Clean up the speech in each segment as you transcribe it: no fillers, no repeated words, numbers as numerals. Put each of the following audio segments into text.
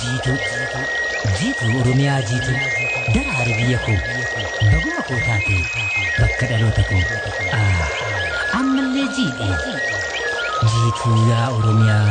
jiituu jiituu oromiyaa jiituu daraari biyya koo baguma koo taate bakka dhaloota koo ammallee jiidhe jiituu yaa oromiyaa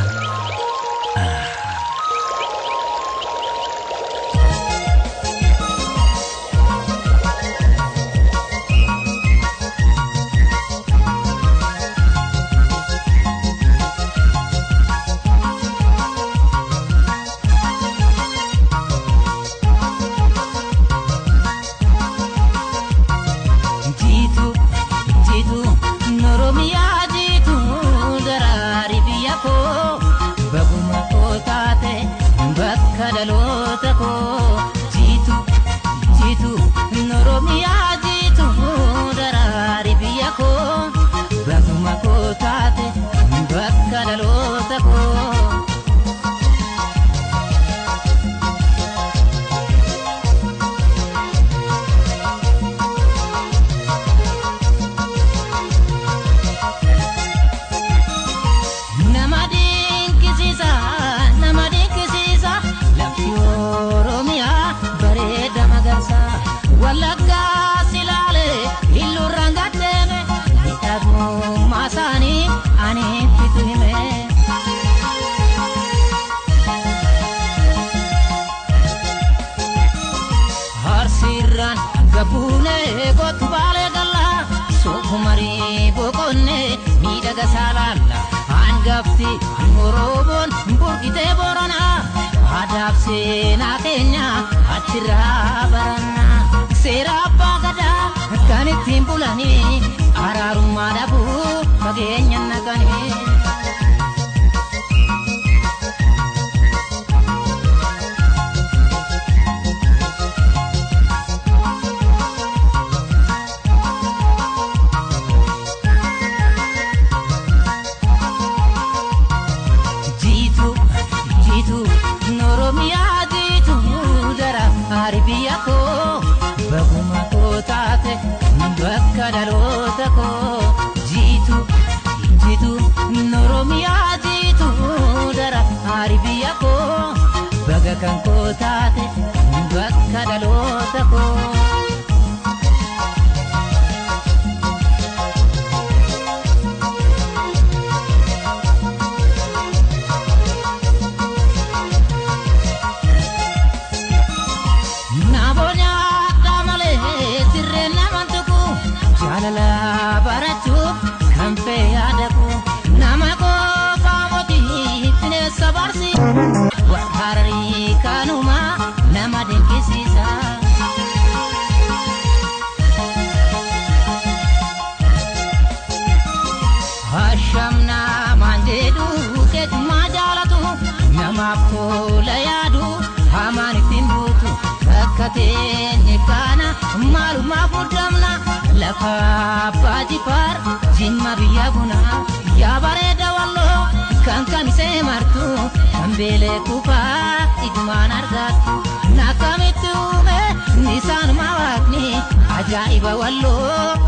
ajaiba wallo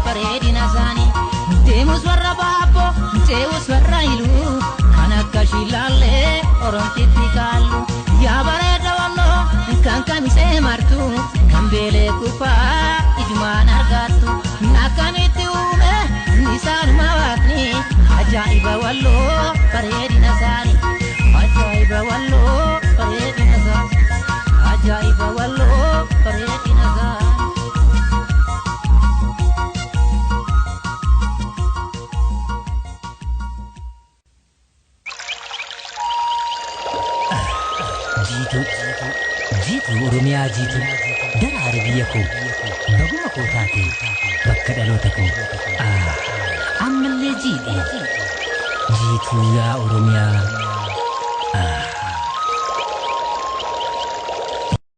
bareedina isaanii deemus warra baabbo ceewus warra iluu kan akka shilaallee oromtitti kaallu yaa bareeda wallo kan kamisee martu kan beelee kufaa ijumaan argattu akkamitti uume isaanuma waaqni ajaiba wallo bareedina isaanii ajaiba wallo bareedina isaanii ajaiba wallo bareedina isaanii. jiituu oromiyaa jiituu daraari biyya koo baguma koo taate bakka dhaloota koo ammallee jiidhe jiituu yaa oromiyaa.